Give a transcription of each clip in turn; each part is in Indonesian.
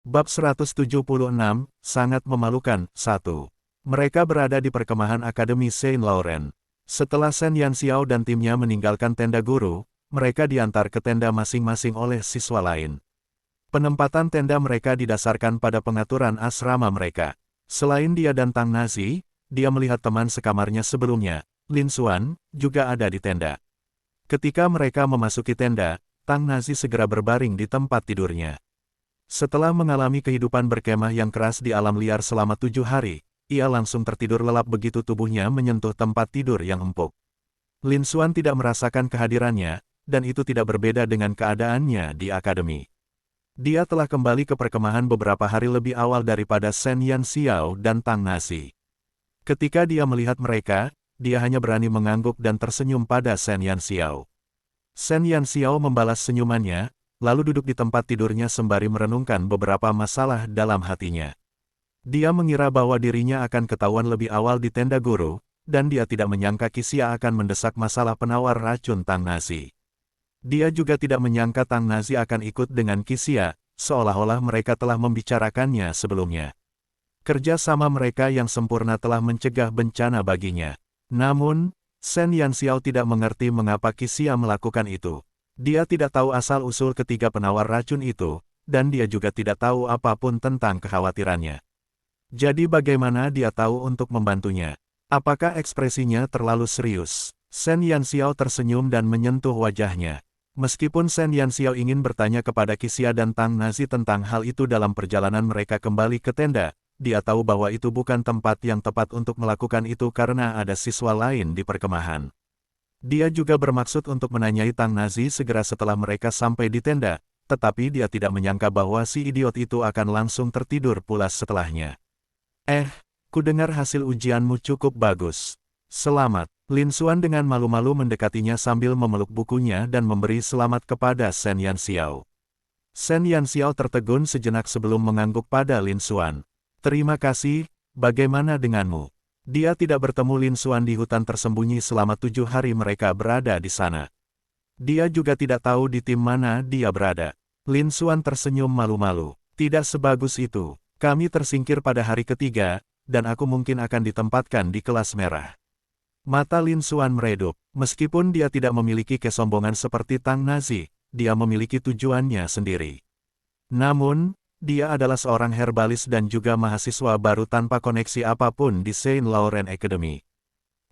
Bab 176, sangat memalukan. 1. Mereka berada di perkemahan Akademi Saint Laurent. Setelah Shen Yanxiao dan timnya meninggalkan tenda guru, mereka diantar ke tenda masing-masing oleh siswa lain. Penempatan tenda mereka didasarkan pada pengaturan asrama mereka. Selain dia dan Tang Nazi, dia melihat teman sekamarnya sebelumnya, Lin Xuan, juga ada di tenda. Ketika mereka memasuki tenda, Tang Nazi segera berbaring di tempat tidurnya. Setelah mengalami kehidupan berkemah yang keras di alam liar selama 7 hari, ia langsung tertidur lelap begitu tubuhnya menyentuh tempat tidur yang empuk. Lin Xuan tidak merasakan kehadirannya, dan itu tidak berbeda dengan keadaannya di akademi. Dia telah kembali ke perkemahan beberapa hari lebih awal daripada Shen Yanxiao dan Tang Nazi. Ketika dia melihat mereka, dia hanya berani mengangguk dan tersenyum pada Shen Yanxiao. Shen Yanxiao membalas senyumannya, lalu duduk di tempat tidurnya sembari merenungkan beberapa masalah dalam hatinya. Dia mengira bahwa dirinya akan ketahuan lebih awal di tenda guru, dan dia tidak menyangka Qixia akan mendesak masalah penawar racun Tang Nazi. Dia juga tidak menyangka Tang Nazi akan ikut dengan Qixia, seolah-olah mereka telah membicarakannya sebelumnya. Kerja sama mereka yang sempurna telah mencegah bencana baginya. Namun, Shen Yanxiao tidak mengerti mengapa Qixia melakukan itu. Dia tidak tahu asal-usul ketiga penawar racun itu, dan dia juga tidak tahu apapun tentang kekhawatirannya. Jadi bagaimana dia tahu untuk membantunya? Apakah ekspresinya terlalu serius? Shen Yanxiao tersenyum dan menyentuh wajahnya. Meskipun Shen Yanxiao ingin bertanya kepada Qixia dan Tang Nazi tentang hal itu dalam perjalanan mereka kembali ke tenda, dia tahu bahwa itu bukan tempat yang tepat untuk melakukan itu karena ada siswa lain di perkemahan. Dia juga bermaksud untuk menanyai Tang Nazi segera setelah mereka sampai di tenda, tetapi dia tidak menyangka bahwa si idiot itu akan langsung tertidur pulas setelahnya. Kudengar hasil ujianmu cukup bagus. Selamat. Lin Xuan dengan malu-malu mendekatinya sambil memeluk bukunya dan memberi selamat kepada Shen Yanxiao. Shen Yanxiao tertegun sejenak sebelum mengangguk pada Lin Xuan. Terima kasih, bagaimana denganmu? Dia tidak bertemu Lin Xuan di hutan tersembunyi selama 7 hari mereka berada di sana. Dia juga tidak tahu di tim mana dia berada. Lin Xuan tersenyum malu-malu. Tidak sebagus itu. Kami tersingkir pada hari ketiga, dan aku mungkin akan ditempatkan di kelas merah. Mata Lin Xuan meredup. Meskipun dia tidak memiliki kesombongan seperti Tang Nazi, dia memiliki tujuannya sendiri. Namun, dia adalah seorang herbalis dan juga mahasiswa baru tanpa koneksi apapun di Saint Laurent Academy.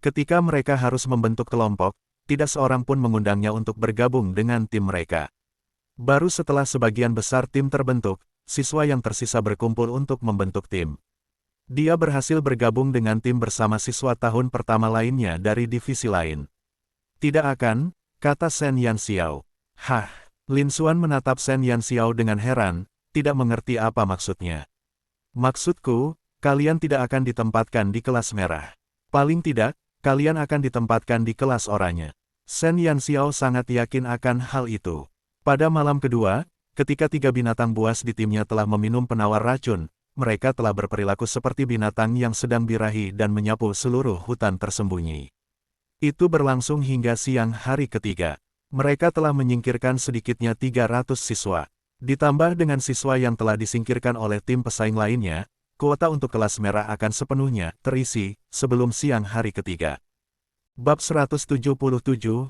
Ketika mereka harus membentuk kelompok, tidak seorang pun mengundangnya untuk bergabung dengan tim mereka. Baru setelah sebagian besar tim terbentuk, siswa yang tersisa berkumpul untuk membentuk tim. Dia berhasil bergabung dengan tim bersama siswa tahun pertama lainnya dari divisi lain. Tidak akan, kata Shen Yanxiao. Lin Xuan menatap Shen Yanxiao dengan heran, tidak mengerti apa maksudnya. Maksudku, kalian tidak akan ditempatkan di kelas merah. Paling tidak, kalian akan ditempatkan di kelas oranye. Shen Yanxiao sangat yakin akan hal itu. Pada malam kedua, ketika 3 binatang buas di timnya telah meminum penawar racun, mereka telah berperilaku seperti binatang yang sedang birahi dan menyapu seluruh hutan tersembunyi. Itu berlangsung hingga siang hari ketiga. Mereka telah menyingkirkan sedikitnya 300 siswa. Ditambah dengan siswa yang telah disingkirkan oleh tim pesaing lainnya, kuota untuk kelas merah akan sepenuhnya terisi sebelum siang hari ketiga. Bab 177,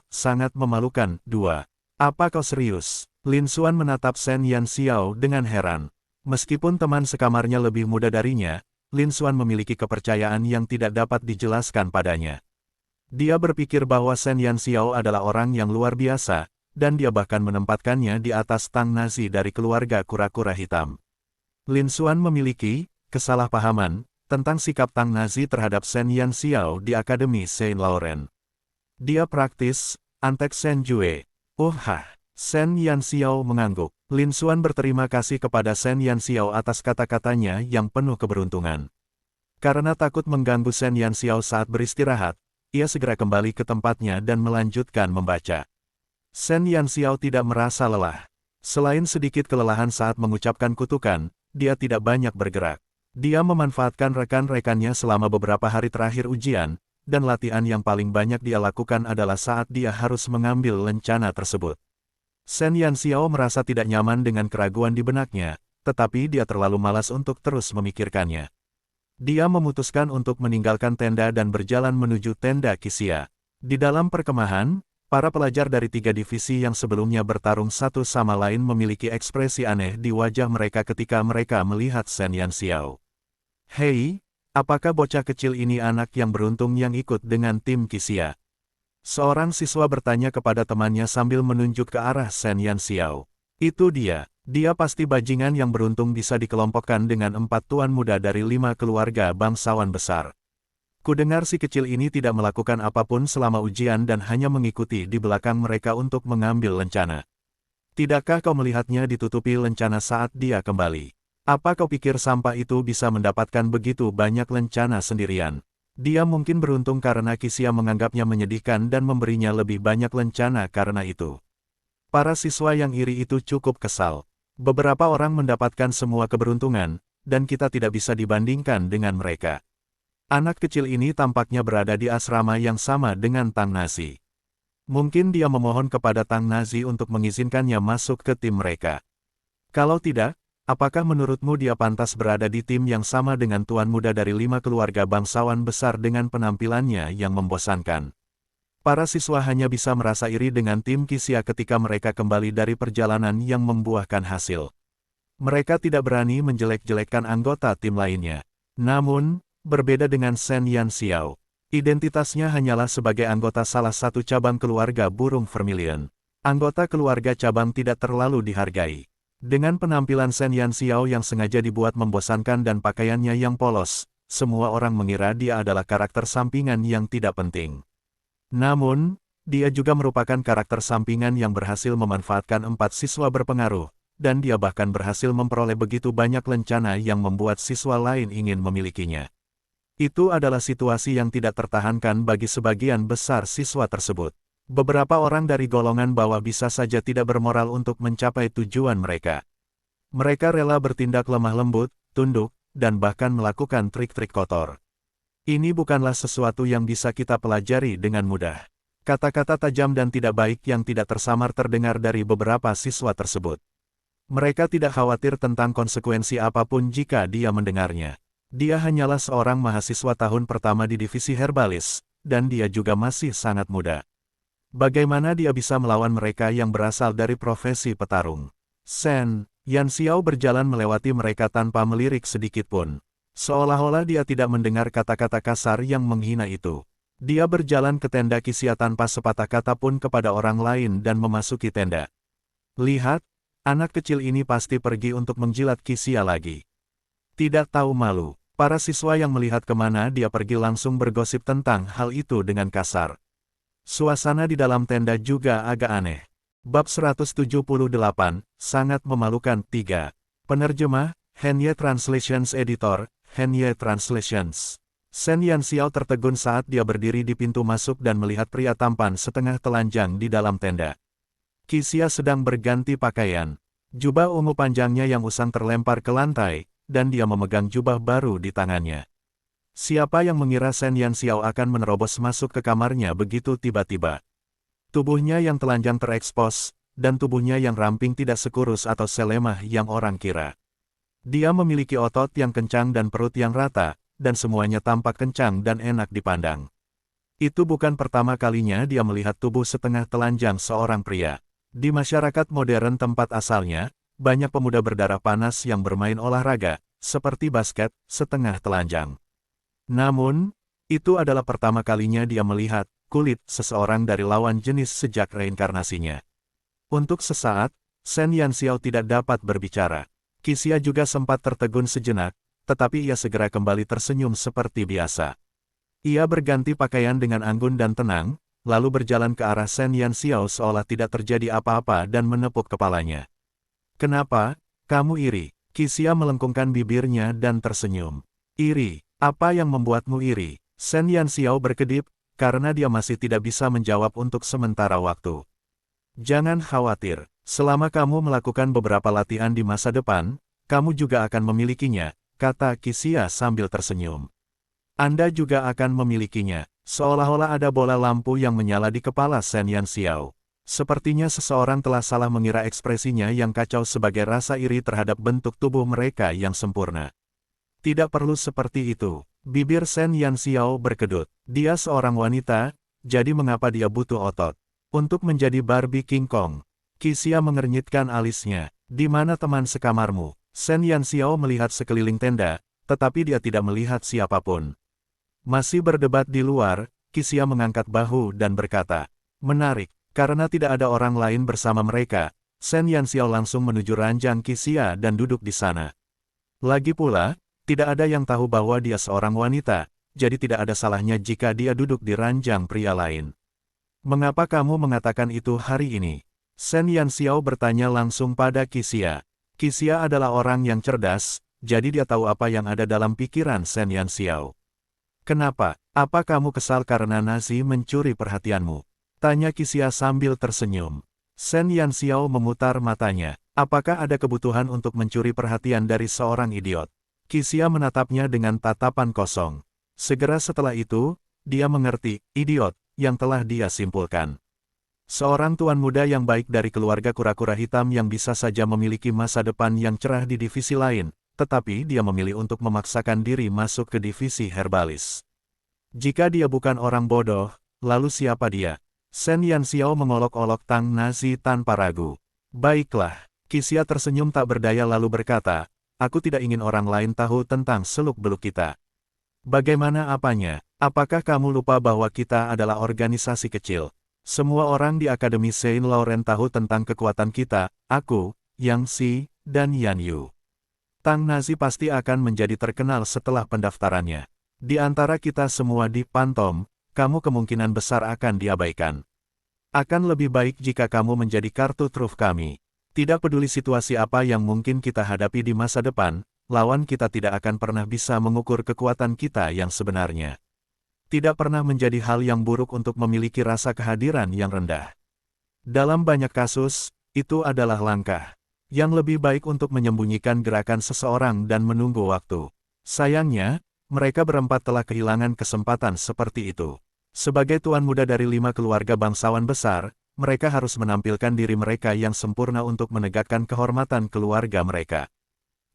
sangat memalukan. 2. Apa kau serius? Lin Xuan menatap Shen Yanxiao dengan heran. Meskipun teman sekamarnya lebih muda darinya, Lin Xuan memiliki kepercayaan yang tidak dapat dijelaskan padanya. Dia berpikir bahwa Shen Yanxiao adalah orang yang luar biasa, dan dia bahkan menempatkannya di atas Tang Nazi dari keluarga kura-kura hitam. Lin Xuan memiliki kesalahpahaman tentang sikap Tang Nazi terhadap Shen Yanxiao di Akademi Saint Laurent. Dia praktis, antek Shen Jue. Shen Yanxiao mengangguk. Lin Xuan berterima kasih kepada Shen Yanxiao atas kata-katanya yang penuh keberuntungan. Karena takut mengganggu Shen Yanxiao saat beristirahat, ia segera kembali ke tempatnya dan melanjutkan membaca. Shen Yanxiao tidak merasa lelah. Selain sedikit kelelahan saat mengucapkan kutukan, dia tidak banyak bergerak. Dia memanfaatkan rekan-rekannya selama beberapa hari terakhir ujian, dan latihan yang paling banyak dia lakukan adalah saat dia harus mengambil lencana tersebut. Shen Yanxiao merasa tidak nyaman dengan keraguan di benaknya, tetapi dia terlalu malas untuk terus memikirkannya. Dia memutuskan untuk meninggalkan tenda dan berjalan menuju tenda Qixia. Di dalam perkemahan, para pelajar dari 3 divisi yang sebelumnya bertarung satu sama lain memiliki ekspresi aneh di wajah mereka ketika mereka melihat Shen Yanxiao. "Hei, apakah bocah kecil ini anak yang beruntung yang ikut dengan tim Qixia?" Seorang siswa bertanya kepada temannya sambil menunjuk ke arah Shen Yanxiao. "Itu dia. Dia pasti bajingan yang beruntung bisa dikelompokkan dengan 4 tuan muda dari 5 keluarga bangsawan besar. Kudengar si kecil ini tidak melakukan apapun selama ujian dan hanya mengikuti di belakang mereka untuk mengambil lencana. Tidakkah kau melihatnya ditutupi lencana saat dia kembali? Apa kau pikir sampah itu bisa mendapatkan begitu banyak lencana sendirian? Dia mungkin beruntung karena Qixia menganggapnya menyedihkan dan memberinya lebih banyak lencana karena itu." Para siswa yang iri itu cukup kesal. Beberapa orang mendapatkan semua keberuntungan, dan kita tidak bisa dibandingkan dengan mereka. Anak kecil ini tampaknya berada di asrama yang sama dengan Tang Nazi. Mungkin dia memohon kepada Tang Nazi untuk mengizinkannya masuk ke tim mereka. Kalau tidak, apakah menurutmu dia pantas berada di tim yang sama dengan tuan muda dari 5 keluarga bangsawan besar dengan penampilannya yang membosankan? Para siswa hanya bisa merasa iri dengan tim Qixia ketika mereka kembali dari perjalanan yang membuahkan hasil. Mereka tidak berani menjelek-jelekkan anggota tim lainnya. Namun, berbeda dengan Shen Yanxiao, identitasnya hanyalah sebagai anggota salah satu cabang keluarga burung vermilion. Anggota keluarga cabang tidak terlalu dihargai. Dengan penampilan Shen Yanxiao yang sengaja dibuat membosankan dan pakaiannya yang polos, semua orang mengira dia adalah karakter sampingan yang tidak penting. Namun, dia juga merupakan karakter sampingan yang berhasil memanfaatkan 4 siswa berpengaruh, dan dia bahkan berhasil memperoleh begitu banyak lencana yang membuat siswa lain ingin memilikinya. Itu adalah situasi yang tidak tertahankan bagi sebagian besar siswa tersebut. Beberapa orang dari golongan bawah bisa saja tidak bermoral untuk mencapai tujuan mereka. Mereka rela bertindak lemah lembut, tunduk, dan bahkan melakukan trik-trik kotor. Ini bukanlah sesuatu yang bisa kita pelajari dengan mudah. Kata-kata tajam dan tidak baik yang tidak tersamar terdengar dari beberapa siswa tersebut. Mereka tidak khawatir tentang konsekuensi apapun jika dia mendengarnya. Dia hanyalah seorang mahasiswa tahun pertama di divisi herbalis, dan dia juga masih sangat muda. Bagaimana dia bisa melawan mereka yang berasal dari profesi petarung? Shen Yanxiao berjalan melewati mereka tanpa melirik sedikit pun. Seolah-olah dia tidak mendengar kata-kata kasar yang menghina itu. Dia berjalan ke tenda Qixia tanpa sepatah kata pun kepada orang lain dan memasuki tenda. "Lihat, anak kecil ini pasti pergi untuk menjilat Qixia lagi. Tidak tahu malu." Para siswa yang melihat kemana dia pergi langsung bergosip tentang hal itu dengan kasar. Suasana di dalam tenda juga agak aneh. Bab 178, sangat memalukan 3. Penerjemah, Henye Translations Editor, Henye Translations. Shen Yanxiao tertegun saat dia berdiri di pintu masuk dan melihat pria tampan setengah telanjang di dalam tenda. Qixia sedang berganti pakaian. Jubah ungu panjangnya yang usang terlempar ke lantai, dan dia memegang jubah baru di tangannya. Siapa yang mengira Shen Yanxiao akan menerobos masuk ke kamarnya begitu tiba-tiba? Tubuhnya yang telanjang terekspos, dan tubuhnya yang ramping tidak sekurus atau selemah yang orang kira. Dia memiliki otot yang kencang dan perut yang rata, dan semuanya tampak kencang dan enak dipandang. Itu bukan pertama kalinya dia melihat tubuh setengah telanjang seorang pria. Di masyarakat modern tempat asalnya, banyak pemuda berdarah panas yang bermain olahraga, seperti basket, setengah telanjang. Namun, itu adalah pertama kalinya dia melihat kulit seseorang dari lawan jenis sejak reinkarnasinya. Untuk sesaat, Shen Yanxiao tidak dapat berbicara. Qixia juga sempat tertegun sejenak, tetapi ia segera kembali tersenyum seperti biasa. Ia berganti pakaian dengan anggun dan tenang, lalu berjalan ke arah Shen Yanxiao seolah tidak terjadi apa-apa dan menepuk kepalanya. "Kenapa, kamu iri?" Qixia melengkungkan bibirnya dan tersenyum. "Iri? Apa yang membuatmu iri?" Shen Yanxiao berkedip, karena dia masih tidak bisa menjawab untuk sementara waktu. "Jangan khawatir, selama kamu melakukan beberapa latihan di masa depan, kamu juga akan memilikinya," kata Qixia sambil tersenyum. "Anda juga akan memilikinya." Seolah-olah ada bola lampu yang menyala di kepala Shen Yanxiao. Sepertinya seseorang telah salah mengira ekspresinya yang kacau sebagai rasa iri terhadap bentuk tubuh mereka yang sempurna. Tidak perlu seperti itu. Bibir Shen Yanxiao berkedut. Dia seorang wanita, jadi mengapa dia butuh otot? Untuk menjadi Barbie King Kong. Qixia mengernyitkan alisnya. Di mana teman sekamarmu? Shen Yanxiao melihat sekeliling tenda, tetapi dia tidak melihat siapapun. Masih berdebat di luar, Qixia mengangkat bahu dan berkata, menarik. Karena tidak ada orang lain bersama mereka, Shen Yanxiao langsung menuju ranjang Qixia dan duduk di sana. Lagi pula, tidak ada yang tahu bahwa dia seorang wanita, jadi tidak ada salahnya jika dia duduk di ranjang pria lain. Mengapa kamu mengatakan itu hari ini? Shen Yanxiao bertanya langsung pada Qixia. Qixia adalah orang yang cerdas, jadi dia tahu apa yang ada dalam pikiran Shen Yanxiao. Kenapa? Apa kamu kesal karena Nazi mencuri perhatianmu? Tanya Qixia sambil tersenyum. Shen Yanxiao memutar matanya. Apakah ada kebutuhan untuk mencuri perhatian dari seorang idiot? Qixia menatapnya dengan tatapan kosong. Segera setelah itu, dia mengerti, idiot, yang telah dia simpulkan. Seorang tuan muda yang baik dari keluarga kura-kura hitam yang bisa saja memiliki masa depan yang cerah di divisi lain, tetapi dia memilih untuk memaksakan diri masuk ke divisi herbalis. Jika dia bukan orang bodoh, lalu siapa dia? Shen Yanxiao mengolok-olok Tang Nazi tanpa ragu. Baiklah, Qixia tersenyum tak berdaya lalu berkata, aku tidak ingin orang lain tahu tentang seluk-beluk kita. Bagaimana apanya? Apakah kamu lupa bahwa kita adalah organisasi kecil? Semua orang di Akademi Saint Laurent tahu tentang kekuatan kita, aku, Yang Xi, dan Yan Yu. Tang Nazi pasti akan menjadi terkenal setelah pendaftarannya. Di antara kita semua di Pantom, kamu kemungkinan besar akan diabaikan. Akan lebih baik jika kamu menjadi kartu truf kami. Tidak peduli situasi apa yang mungkin kita hadapi di masa depan, lawan kita tidak akan pernah bisa mengukur kekuatan kita yang sebenarnya. Tidak pernah menjadi hal yang buruk untuk memiliki rasa kehadiran yang rendah. Dalam banyak kasus, itu adalah langkah yang lebih baik untuk menyembunyikan gerakan seseorang dan menunggu waktu. Sayangnya, mereka berempat telah kehilangan kesempatan seperti itu. Sebagai tuan muda dari 5 keluarga bangsawan besar, mereka harus menampilkan diri mereka yang sempurna untuk menegakkan kehormatan keluarga mereka.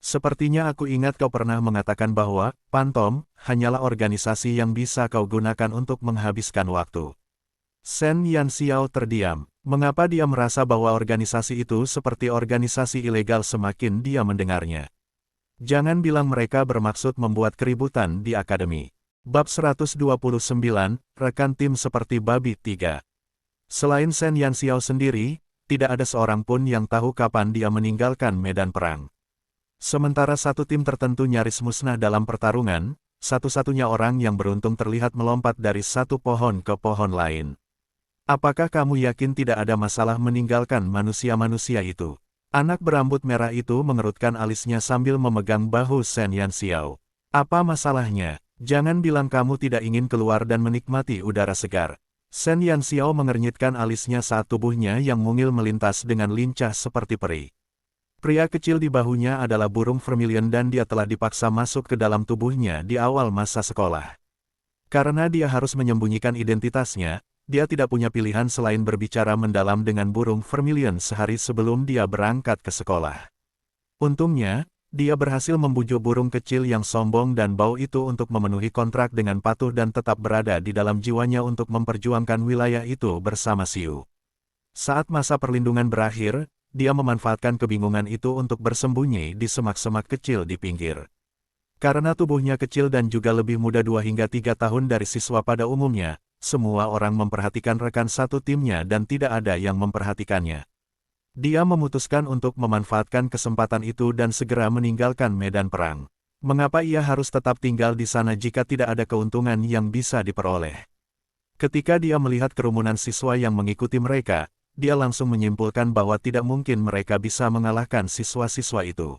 Sepertinya aku ingat kau pernah mengatakan bahwa, Pantom, hanyalah organisasi yang bisa kau gunakan untuk menghabiskan waktu. Shen Yanxiao terdiam. Mengapa dia merasa bahwa organisasi itu seperti organisasi ilegal semakin dia mendengarnya? Jangan bilang mereka bermaksud membuat keributan di akademi. Bab 129, rekan tim seperti babi 3. Selain Shen Yanxiao sendiri, tidak ada seorang pun yang tahu kapan dia meninggalkan medan perang. Sementara satu tim tertentu nyaris musnah dalam pertarungan, satu-satunya orang yang beruntung terlihat melompat dari satu pohon ke pohon lain. Apakah kamu yakin tidak ada masalah meninggalkan manusia-manusia itu? Anak berambut merah itu mengerutkan alisnya sambil memegang bahu Shen Yanxiao. Apa masalahnya? Jangan bilang kamu tidak ingin keluar dan menikmati udara segar. Shen Yanxiao mengernyitkan alisnya saat tubuhnya yang mungil melintas dengan lincah seperti peri. Pria kecil di bahunya adalah burung vermilion dan dia telah dipaksa masuk ke dalam tubuhnya di awal masa sekolah. Karena dia harus menyembunyikan identitasnya, dia tidak punya pilihan selain berbicara mendalam dengan burung vermilion sehari sebelum dia berangkat ke sekolah. Untungnya, dia berhasil membujuk burung kecil yang sombong dan bau itu untuk memenuhi kontrak dengan patuh dan tetap berada di dalam jiwanya untuk memperjuangkan wilayah itu bersama Xiu. Saat masa perlindungan berakhir, dia memanfaatkan kebingungan itu untuk bersembunyi di semak-semak kecil di pinggir. Karena tubuhnya kecil dan juga lebih muda 2 hingga 3 tahun dari siswa pada umumnya, semua orang memperhatikan rekan satu timnya dan tidak ada yang memperhatikannya. Dia memutuskan untuk memanfaatkan kesempatan itu dan segera meninggalkan medan perang. Mengapa ia harus tetap tinggal di sana jika tidak ada keuntungan yang bisa diperoleh? Ketika dia melihat kerumunan siswa yang mengikuti mereka, dia langsung menyimpulkan bahwa tidak mungkin mereka bisa mengalahkan siswa-siswa itu.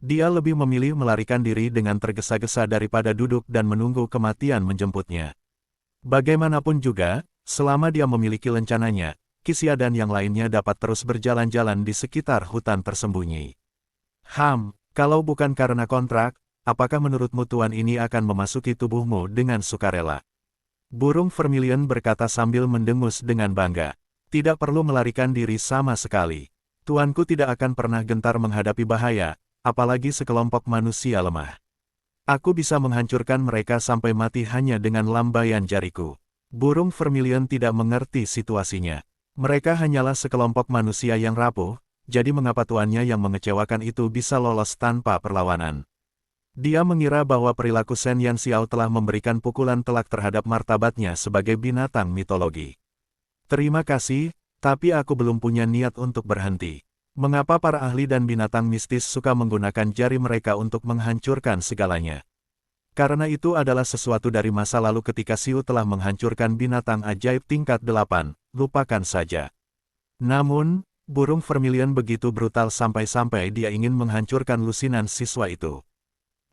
Dia lebih memilih melarikan diri dengan tergesa-gesa daripada duduk dan menunggu kematian menjemputnya. Bagaimanapun juga, selama dia memiliki rencananya, Qixia dan yang lainnya dapat terus berjalan-jalan di sekitar hutan tersembunyi. Kalau bukan karena kontrak, apakah menurutmu tuan ini akan memasuki tubuhmu dengan sukarela? Burung vermilion berkata sambil mendengus dengan bangga. Tidak perlu melarikan diri sama sekali. Tuanku tidak akan pernah gentar menghadapi bahaya, apalagi sekelompok manusia lemah. Aku bisa menghancurkan mereka sampai mati hanya dengan lambaian jariku. Burung vermilion tidak mengerti situasinya. Mereka hanyalah sekelompok manusia yang rapuh, jadi mengapa tuannya yang mengecewakan itu bisa lolos tanpa perlawanan? Dia mengira bahwa perilaku Shen Yanxiao telah memberikan pukulan telak terhadap martabatnya sebagai binatang mitologi. Terima kasih, tapi aku belum punya niat untuk berhenti. Mengapa para ahli dan binatang mistis suka menggunakan jari mereka untuk menghancurkan segalanya? Karena itu adalah sesuatu dari masa lalu ketika Xiu telah menghancurkan binatang ajaib tingkat 8, lupakan saja. Namun, burung vermilion begitu brutal sampai-sampai dia ingin menghancurkan lusinan siswa itu.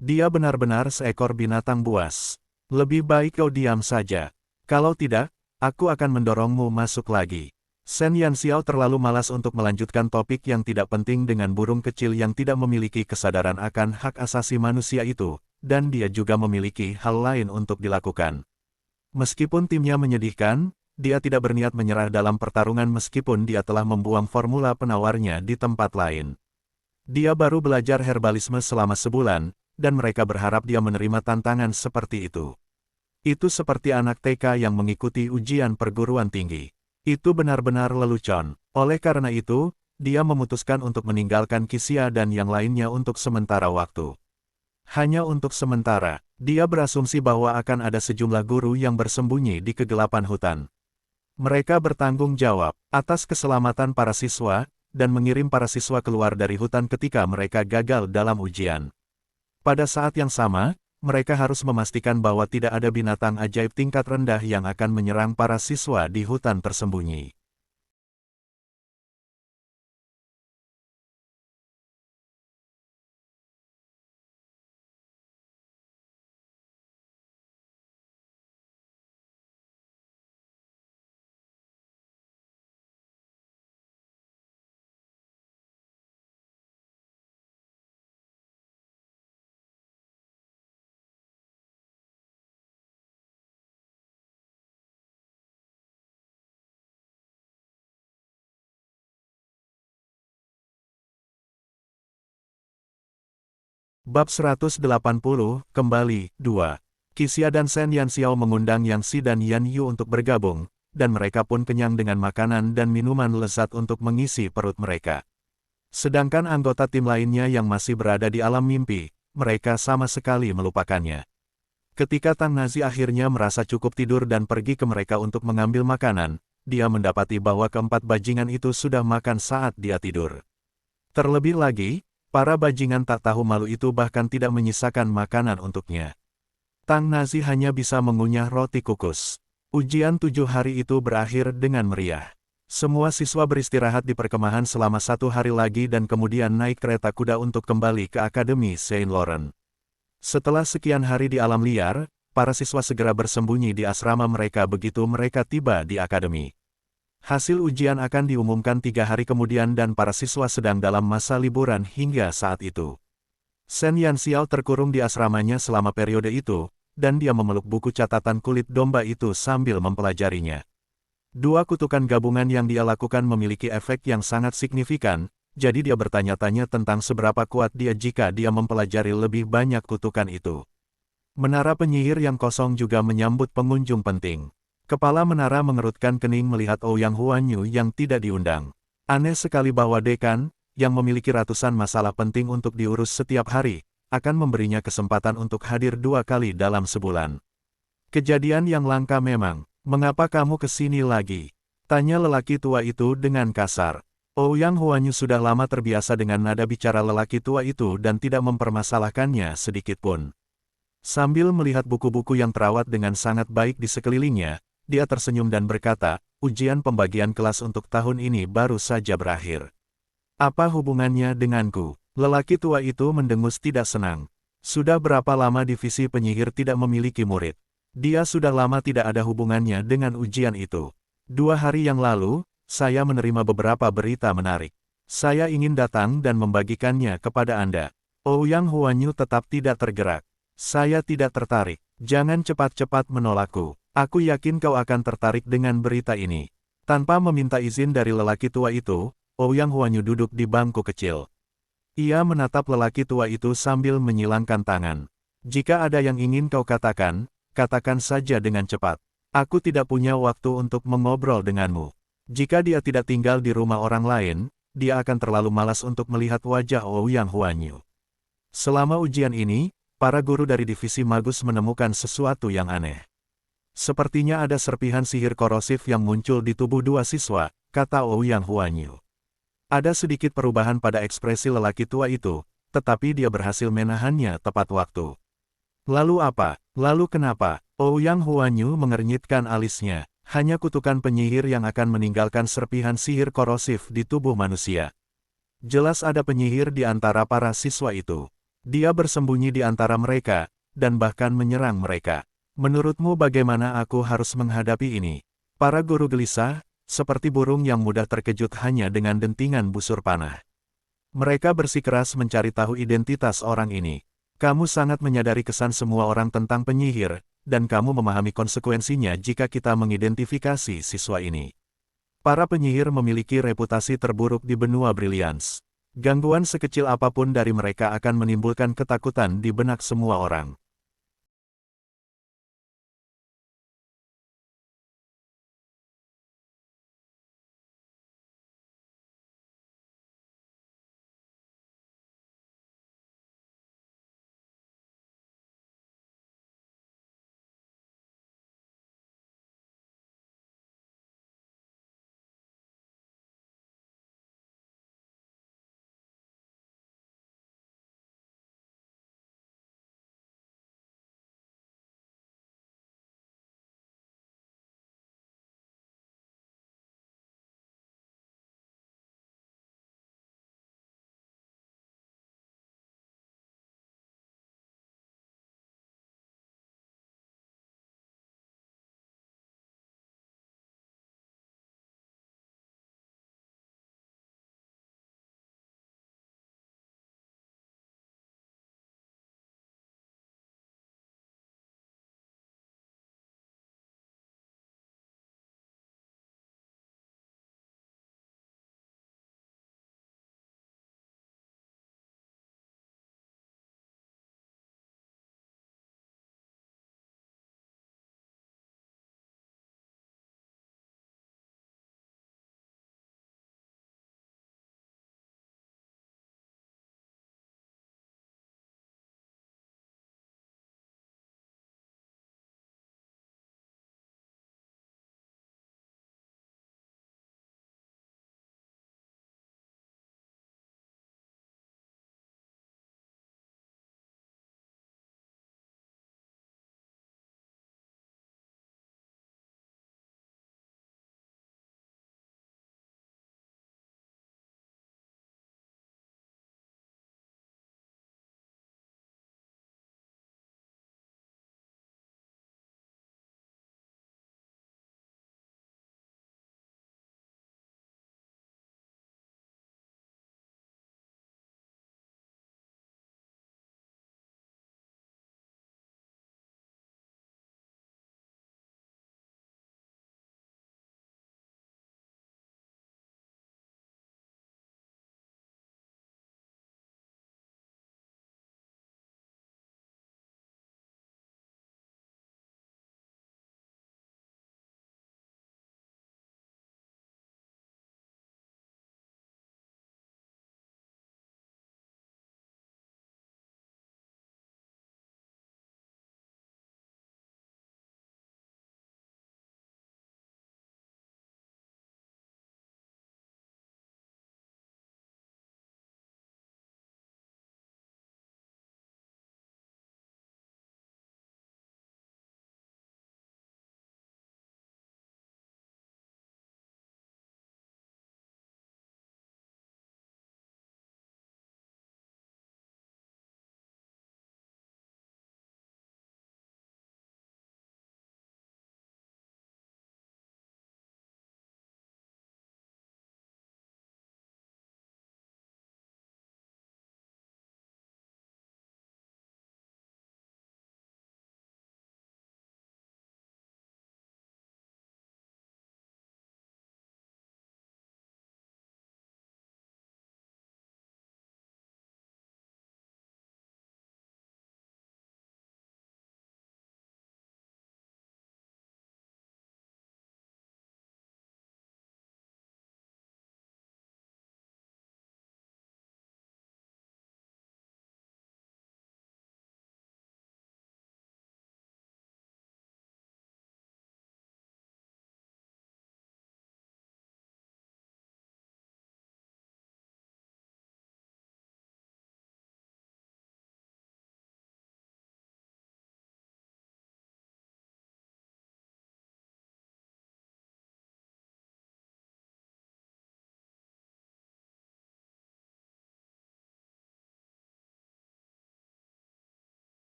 Dia benar-benar seekor binatang buas. Lebih baik kau diam saja. Kalau tidak, aku akan mendorongmu masuk lagi. Shen Yanxiao terlalu malas untuk melanjutkan topik yang tidak penting dengan burung kecil yang tidak memiliki kesadaran akan hak asasi manusia itu, dan dia juga memiliki hal lain untuk dilakukan. Meskipun timnya menyedihkan, dia tidak berniat menyerah dalam pertarungan meskipun dia telah membuang formula penawarnya di tempat lain. Dia baru belajar herbalisme selama sebulan, dan mereka berharap dia menerima tantangan seperti itu. Itu seperti anak TK yang mengikuti ujian perguruan tinggi. Itu benar-benar lelucon. Oleh karena itu, dia memutuskan untuk meninggalkan Qixia dan yang lainnya untuk sementara waktu. Hanya untuk sementara, dia berasumsi bahwa akan ada sejumlah guru yang bersembunyi di kegelapan hutan. Mereka bertanggung jawab atas keselamatan para siswa, dan mengirim para siswa keluar dari hutan ketika mereka gagal dalam ujian. Pada saat yang sama, mereka harus memastikan bahwa tidak ada binatang ajaib tingkat rendah yang akan menyerang para siswa di hutan tersembunyi. Bab 180, kembali, 2. Qixia dan Shen Yanxiao mengundang Yang Xi dan Yan Yu untuk bergabung, dan mereka pun kenyang dengan makanan dan minuman lezat untuk mengisi perut mereka. Sedangkan anggota tim lainnya yang masih berada di alam mimpi, mereka sama sekali melupakannya. Ketika Tang Nazi akhirnya merasa cukup tidur dan pergi ke mereka untuk mengambil makanan, dia mendapati bahwa keempat bajingan itu sudah makan saat dia tidur. Terlebih lagi, para bajingan tak tahu malu itu bahkan tidak menyisakan makanan untuknya. Tang Nazi hanya bisa mengunyah roti kukus. Ujian 7 hari itu berakhir dengan meriah. Semua siswa beristirahat di perkemahan selama 1 hari lagi dan kemudian naik kereta kuda untuk kembali ke Akademi Saint Laurent. Setelah sekian hari di alam liar, para siswa segera bersembunyi di asrama mereka begitu mereka tiba di akademi. Hasil ujian akan diumumkan 3 hari kemudian dan para siswa sedang dalam masa liburan hingga saat itu. Shen Yanxiao terkurung di asramanya selama periode itu, dan dia memeluk buku catatan kulit domba itu sambil mempelajarinya. Dua kutukan gabungan yang dia lakukan memiliki efek yang sangat signifikan, jadi dia bertanya-tanya tentang seberapa kuat dia jika dia mempelajari lebih banyak kutukan itu. Menara penyihir yang kosong juga menyambut pengunjung penting. Kepala menara mengerutkan kening melihat Ouyang Huanyu yang tidak diundang. Aneh sekali bahwa dekan, yang memiliki ratusan masalah penting untuk diurus setiap hari, akan memberinya kesempatan untuk hadir 2 kali dalam sebulan. Kejadian yang langka memang. Mengapa kamu ke sini lagi? Tanya lelaki tua itu dengan kasar. Ouyang Huanyu sudah lama terbiasa dengan nada bicara lelaki tua itu dan tidak mempermasalahkannya sedikitpun. Sambil melihat buku-buku yang terawat dengan sangat baik di sekelilingnya, dia tersenyum dan berkata, ujian pembagian kelas untuk tahun ini baru saja berakhir. Apa hubungannya denganku? Lelaki tua itu mendengus tidak senang. Sudah berapa lama divisi penyihir tidak memiliki murid? Dia sudah lama tidak ada hubungannya dengan ujian itu. 2 hari yang lalu, saya menerima beberapa berita menarik. Saya ingin datang dan membagikannya kepada Anda. Ouyang Huanyu tetap tidak tergerak. Saya tidak tertarik. Jangan cepat-cepat menolakku. Aku yakin kau akan tertarik dengan berita ini. Tanpa meminta izin dari lelaki tua itu, Ouyang Huanyu duduk di bangku kecil. Ia menatap lelaki tua itu sambil menyilangkan tangan. Jika ada yang ingin kau katakan, katakan saja dengan cepat. Aku tidak punya waktu untuk mengobrol denganmu. Jika dia tidak tinggal di rumah orang lain, dia akan terlalu malas untuk melihat wajah Ouyang Huanyu. Selama ujian ini, para guru dari divisi Magus menemukan sesuatu yang aneh. Sepertinya ada serpihan sihir korosif yang muncul di tubuh dua siswa, kata Ouyang Huanyu. Ada sedikit perubahan pada ekspresi lelaki tua itu, tetapi dia berhasil menahannya tepat waktu. Lalu apa? Lalu kenapa? Ouyang Huanyu mengernyitkan alisnya. Hanya kutukan penyihir yang akan meninggalkan serpihan sihir korosif di tubuh manusia. Jelas ada penyihir di antara para siswa itu. Dia bersembunyi di antara mereka, dan bahkan menyerang mereka. Menurutmu bagaimana aku harus menghadapi ini? Para guru gelisah, seperti burung yang mudah terkejut hanya dengan dentingan busur panah. Mereka bersikeras mencari tahu identitas orang ini. Kamu sangat menyadari kesan semua orang tentang penyihir, dan kamu memahami konsekuensinya jika kita mengidentifikasi siswa ini. Para penyihir memiliki reputasi terburuk di benua Brilliance. Gangguan sekecil apapun dari mereka akan menimbulkan ketakutan di benak semua orang.